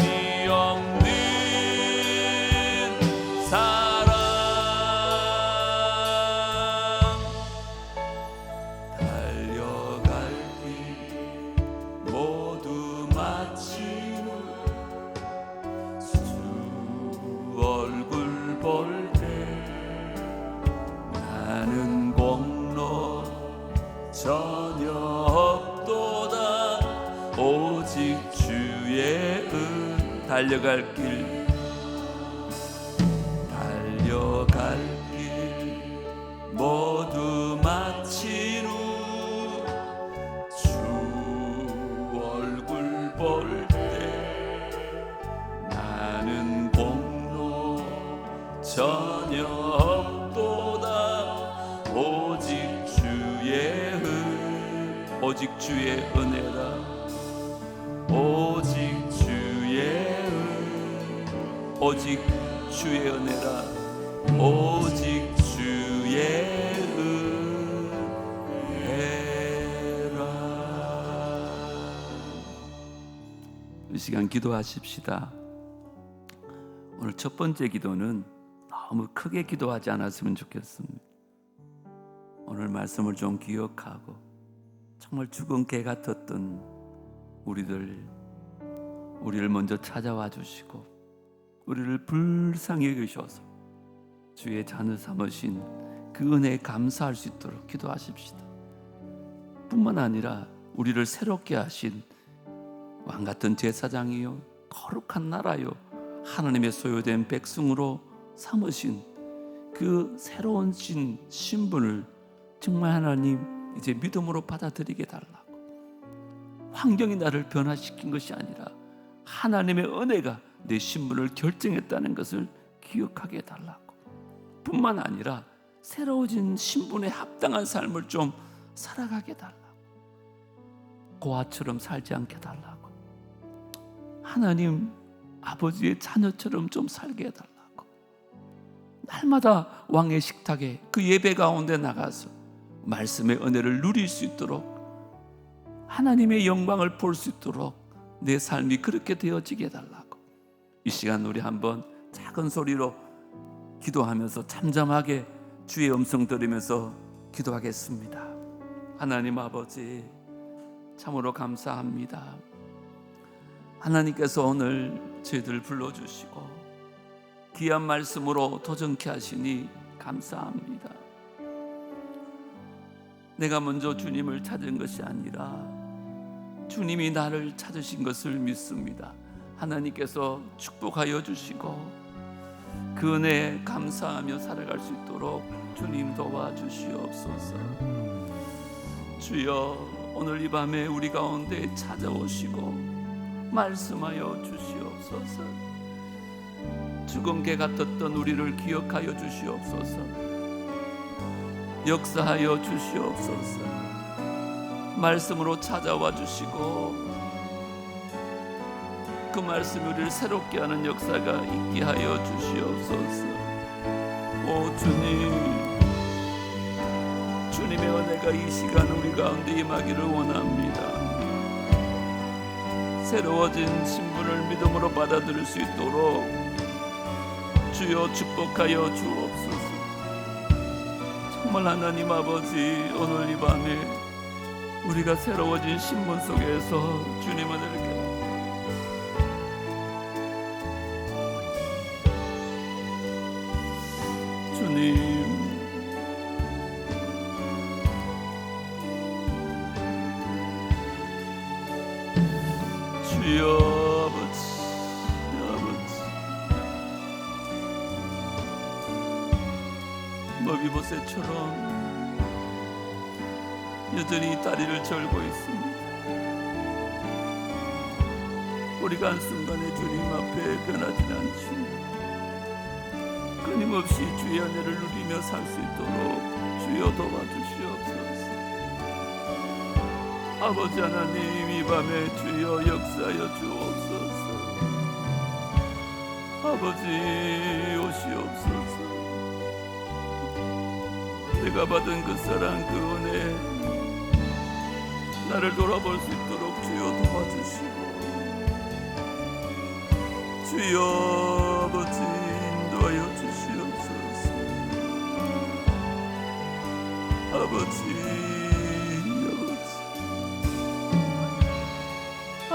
없는 사랑 달려갈 길 모두 마치고 주 얼굴 볼 때 나는 공로 전혀 없도다 오직 주의 은 달려갈 길 모두 마친 후 주 얼굴 볼 때 나는 공로 전혀 없도다 오직 주의 은혜라 오직 주의 오직 주의 은혜라 오직 주의 은혜라. 이 시간 기도하십시다. 오늘 첫 번째 기도는 너무 크게 기도하지 않았으면 좋겠습니다. 오늘 말씀을 좀 기억하고 정말 죽은 개 같았던 우리를 먼저 찾아와 주시고 우리를 불쌍히 여기셔서 주의 자녀 삼으신 그 은혜에 감사할 수 있도록 기도하십시다. 뿐만 아니라 우리를 새롭게 하신 왕같은 제사장이요 거룩한 나라요 하나님의 소유된 백성으로 삼으신 그 새로운 신분을 정말 하나님 이제 믿음으로 받아들이게 달라고. 환경이 나를 변화시킨 것이 아니라 하나님의 은혜가 내 신분을 결정했다는 것을 기억하게 해달라고. 뿐만 아니라 새로워진 신분에 합당한 삶을 좀 살아가게 해달라고. 고아처럼 살지 않게 해달라고. 하나님 아버지의 자녀처럼 좀 살게 해달라고. 날마다 왕의 식탁에 그 예배 가운데 나가서 말씀의 은혜를 누릴 수 있도록 하나님의 영광을 볼 수 있도록 내 삶이 그렇게 되어지게 해달라고. 이 시간 우리 한번 작은 소리로 기도하면서 잠잠하게 주의 음성 들으면서 기도하겠습니다. 하나님 아버지 참으로 감사합니다. 하나님께서 오늘 저희들 불러주시고 귀한 말씀으로 도전케 하시니 감사합니다. 내가 먼저 주님을 찾은 것이 아니라 주님이 나를 찾으신 것을 믿습니다. 하나님께서 축복하여 주시고 그 은혜에 감사하며 살아갈 수 있도록 주님 도와주시옵소서. 주여 오늘 이 밤에 우리 가운데 찾아오시고 말씀하여 주시옵소서. 죽은 개 같았던 우리를 기억하여 주시옵소서. 역사하여 주시옵소서. 말씀으로 찾아와 주시고 그 말씀이 우리를 새롭게 하는 역사가 있게 하여 주시옵소서. 오 주님, 주님의 은혜가 이 시간 우리 가운데 임하기를 원합니다. 새로워진 신분을 믿음으로 받아들일 수 있도록 주여 축복하여 주옵소서. 정말 하나님 아버지, 오늘 이 밤에 우리가 새로워진 신분 속에서 주님 은혜를 주님 주여 아버지, 머비보셋처럼 여전히 다리를 절고 있습니다. 우리가 한순간에 주님 앞에 변하지는 않죠. 끊임없이 주의 은혜를 누리며 살 수 있도록 주여 도와주시옵소서. 아버지 하나님, 이 밤에 주여 역사하여 주옵소서. 아버지 오시옵소서. 내가 받은 그 사랑, 그 은혜 나를 돌아볼 수 있도록 주여 도와주시고, 주여 아버지 인도하여 주시옵소서.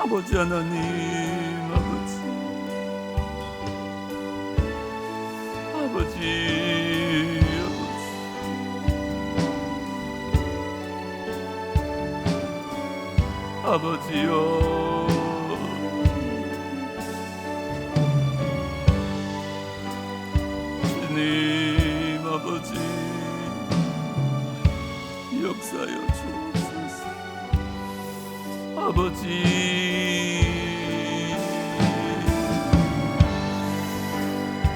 아버지 하나님, 아버지요, 주님 아버지 역사하여 주옵소서. 아버지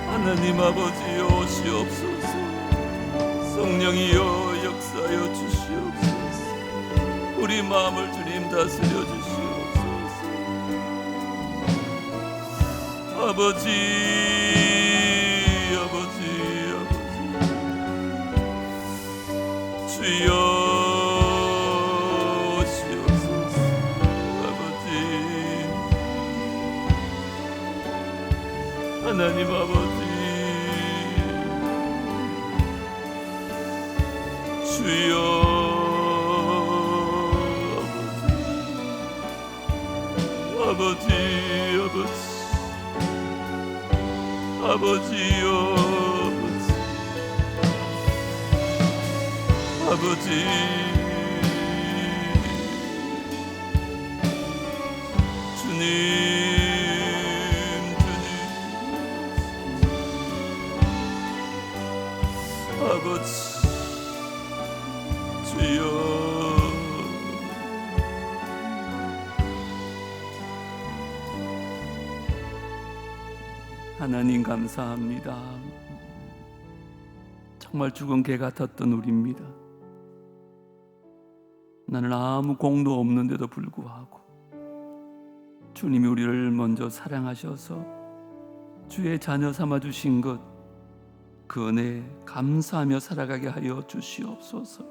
하나님 아버지 오시옵소서. 성령이여 역사하여 주시옵소서. 우리 마음을 주님 다스려 주시옵소서. 아버지 주여 오시옵소서. 아버지 하나님 아버지 주여 아버지요, 아버지 주님 아버지 주여. 하나님 감사합니다. 정말 죽은 개 같았던 우리입니다. 나는 아무 공도 없는데도 불구하고 주님이 우리를 먼저 사랑하셔서 주의 자녀 삼아주신 것, 그 은혜 감사하며 살아가게 하여 주시옵소서.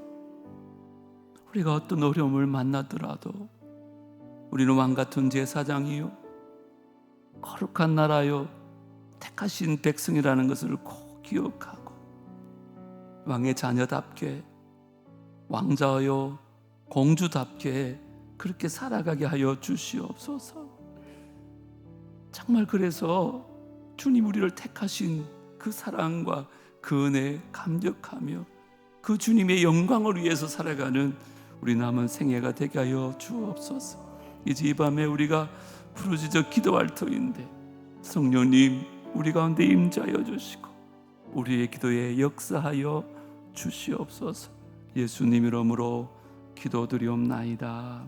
우리가 어떤 어려움을 만나더라도 우리는 왕같은 제사장이요 거룩한 나라요 택하신 백성이라는 것을 꼭 기억하고 왕의 자녀답게, 왕자요 공주답게 그렇게 살아가게 하여 주시옵소서. 정말 그래서 주님 우리를 택하신 그 사랑과 그 은혜에 감격하며 그 주님의 영광을 위해서 살아가는 우리 남은 생애가 되게 하여 주옵소서. 이제 이 밤에 우리가 부르짖어 기도할 터인데 성령님 우리 가운데 임재하여 주시고 우리의 기도에 역사하여 주시옵소서. 예수님 이름으로 기도드리옵나이다.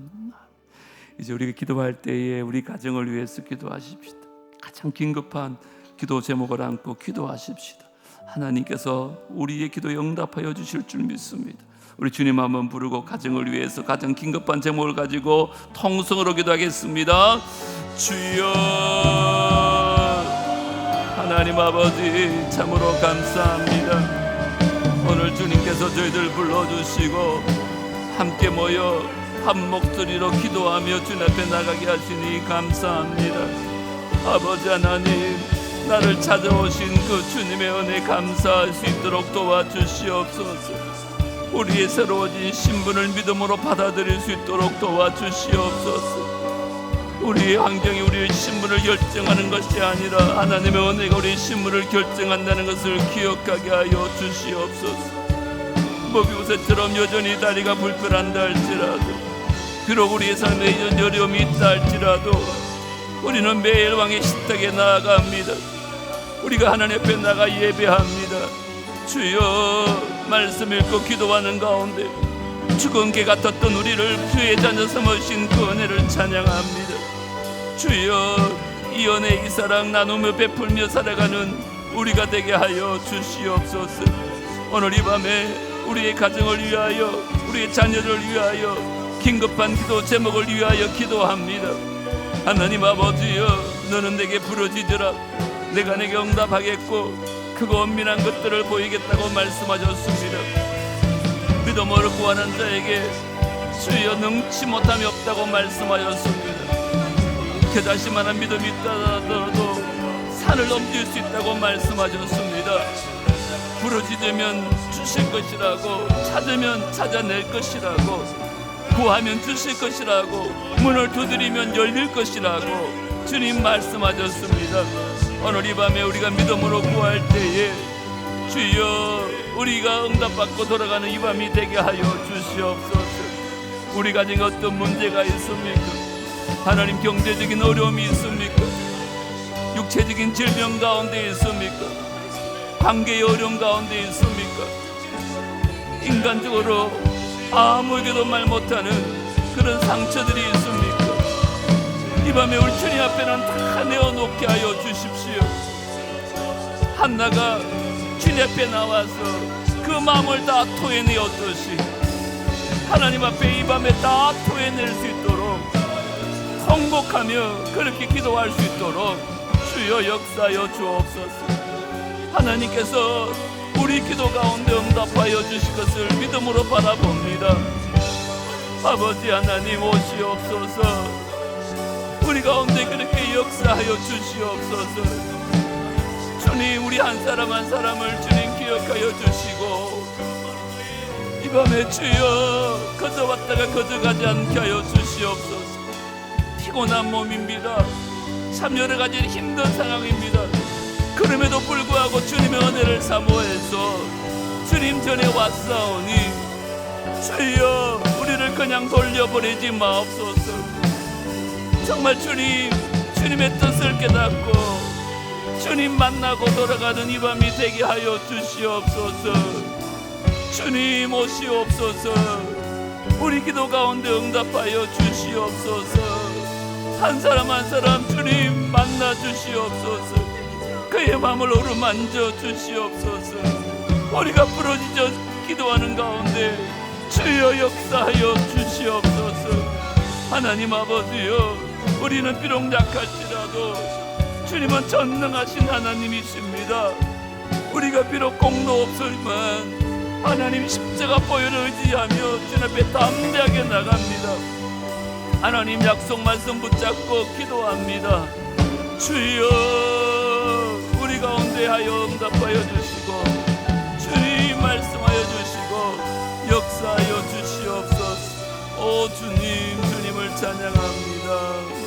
이제 우리가 기도할 때에 우리 가정을 위해서 기도하십시다. 가장 긴급한 기도 제목을 안고 기도하십시다. 하나님께서 우리의 기도에 응답하여 주실 줄 믿습니다. 우리 주님 한번 부르고 가정을 위해서 가장 긴급한 제목을 가지고 통성으로 기도하겠습니다. 주여 하나님 아버지 참으로 감사합니다. 오늘 주님께서 저희들 불러주시고 함께 모여 한 목소리로 기도하며 주님 앞에 나가게 하시니 감사합니다. 아버지 하나님 나를 찾아오신 그 주님의 은혜 감사할 수 있도록 도와주시옵소서. 우리의 새로워진 신분을 믿음으로 받아들일 수 있도록 도와주시옵소서. 우리의 환경이 우리의 신분을 결정하는 것이 아니라 하나님의 은혜가 우리의 신분을 결정한다는 것을 기억하게 하여 주시옵소서. 모비보셋처럼 여전히 다리가 불편한다 할지라도, 비록 우리의 삶에 이전 어려움이 있다 할지라도 우리는 매일 왕의 식탁에 나아갑니다. 우리가 하나님 앞에 나가 예배합니다. 주여, 말씀 읽고 기도하는 가운데 죽은 개 같았던 우리를 주의 자녀 삼으신 그 은혜를 찬양합니다. 주여, 이 은혜, 이 사랑 나누며 베풀며 살아가는 우리가 되게 하여 주시옵소서. 오늘 이 밤에 우리의 가정을 위하여, 우리의 자녀를 위하여, 긴급한 기도 제목을 위하여 기도합니다. 하나님 아버지여, 너는 내게 부르짖으라. 내가 내게 응답하겠고 크고 은밀한 것들을 보이겠다고 말씀하셨습니다. 믿음으로 구하는 자에게 주여 능치 못함이 없다고 말씀하셨습니다. 겨자씨만한 믿음이 있다더라도 산을 넘길 수 있다고 말씀하셨습니다. 부르짖으면 주실 것이라고, 찾으면 찾아낼 것이라고, 구하면 주실 것이라고, 문을 두드리면 열릴 것이라고 주님 말씀하셨습니다. 오늘 이 밤에 우리가 믿음으로 구할 때에 주여, 우리가 응답받고 돌아가는 이 밤이 되게 하여 주시옵소서. 우리 가정에 어떤 문제가 있습니까? 하나님, 경제적인 어려움이 있습니까? 육체적인 질병 가운데 있습니까? 관계의 어려움 가운데 있습니까? 인간적으로 아무에게도 말 못하는 그런 상처들이 있습니까? 이 밤에 우리 주님 앞에는 다 내어놓게 하여 주십시오. 한나가 주님 앞에 나와서 그 마음을 다 토해내었듯이 하나님 앞에 이 밤에 다 토해낼 수 있도록, 통곡하며 그렇게 기도할 수 있도록 주여 역사하여 주옵소서. 하나님께서 우리 기도 가운데 응답하여 주실 것을 믿음으로 바라봅니다. 아버지 하나님, 오시옵소서. 우리 가운데 그렇게 역사하여 주시옵소서. 주님, 우리 한 사람 한 사람을 주님 기억하여 주시고 이 밤에 주여 거저 왔다가 거저 가지 않게 하여 주시옵소서. 피곤한 몸입니다. 참 여러 가지 힘든 상황입니다. 그럼에도 불구하고 주님의 은혜를 사모해서 주님 전에 왔사오니 주여, 우리를 그냥 돌려보내지 마옵소서. 정말 주님, 주님의 뜻을 깨닫고 주님 만나고 돌아가는 이 밤이 되게 하여 주시옵소서. 주님 오시옵소서. 우리 기도 가운데 응답하여 주시옵소서. 한 사람 한 사람 주님 만나 주시옵소서. 그의 마음을 어루만져 주시옵소서. 우리가 부르짖어 기도하는 가운데 주여 역사하여 주시옵소서. 하나님 아버지여, 우리는 비록 약할지라도 주님은 전능하신 하나님이십니다. 우리가 비록 공로 없으면 하나님 십자가 보혈을 의지하며 주님 앞에 담대하게 나갑니다. 하나님 약속 말씀 붙잡고 기도합니다. 주여, 우리 가운데 하여 응답하여 주시고 주님 말씀하여 주시고 역사하여 주시옵소서. 오 주님, 주님을 찬양합니다.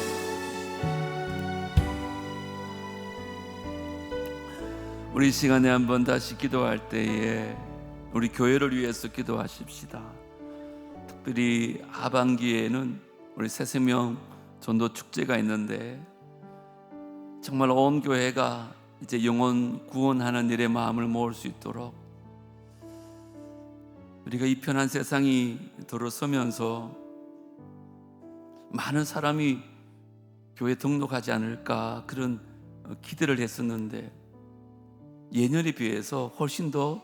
우리 시간에 한번 다시 기도할 때에 우리 교회를 위해서 기도하십시다. 특별히 하반기에는 우리 새생명 전도 축제가 있는데 정말 온 교회가 이제 영혼 구원하는 일에 마음을 모을 수 있도록 우리가 이 편한 세상이 들어서면서 많은 사람이 교회 등록하지 않을까 그런 기대를 했었는데 예년에 비해서 훨씬 더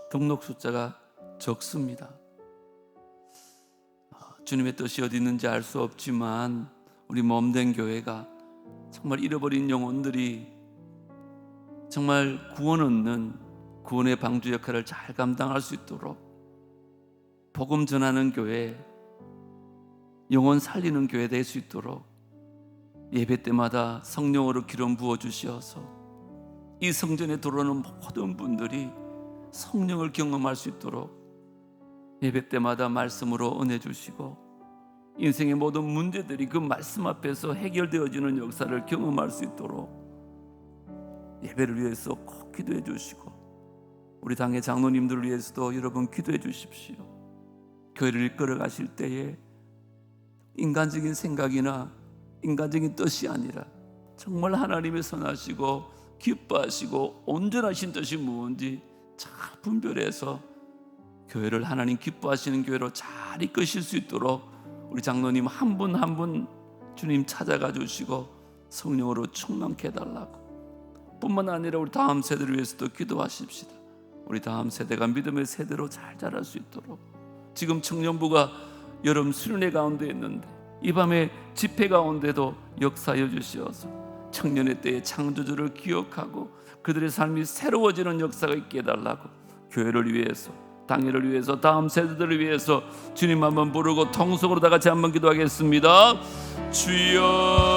등록 숫자가 적습니다. 주님의 뜻이 어디 있는지 알 수 없지만 우리 몸된 교회가 정말 잃어버린 영혼들이 정말 구원 얻는 구원의 방주 역할을 잘 감당할 수 있도록 복음 전하는 교회, 영혼 살리는 교회 될 수 있도록 예배 때마다 성령으로 기름 부어 주시어서 이 성전에 들어오는 모든 분들이 성령을 경험할 수 있도록 예배 때마다 말씀으로 은혜 주시고 인생의 모든 문제들이 그 말씀 앞에서 해결되어지는 역사를 경험할 수 있도록 예배를 위해서 꼭 기도해 주시고 우리 당의 장로님들을 위해서도 여러분 기도해 주십시오. 교회를 이끌어 가실 때에 인간적인 생각이나 인간적인 뜻이 아니라 정말 하나님의 선하시고 기뻐하시고 온전하신 뜻이 무엇인지 잘 분별해서 교회를 하나님 기뻐하시는 교회로 잘 이끄실 수 있도록 우리 장로님 한 분 한 분 주님 찾아가 주시고 성령으로 충만케 해달라고, 뿐만 아니라 우리 다음 세대를 위해서도 기도하십시다. 우리 다음 세대가 믿음의 세대로 잘 자랄 수 있도록. 지금 청년부가 여름 수련회 가운데 있는데 이 밤에 집회 가운데도 역사해 주시어서 청년의 때의 창조주를 기억하고 그들의 삶이 새로워지는 역사가 있게 해달라고, 교회를 위해서, 당회를 위해서, 다음 세대들을 위해서 주님 한번 부르고 통성으로 다 같이 한번 기도하겠습니다. 주여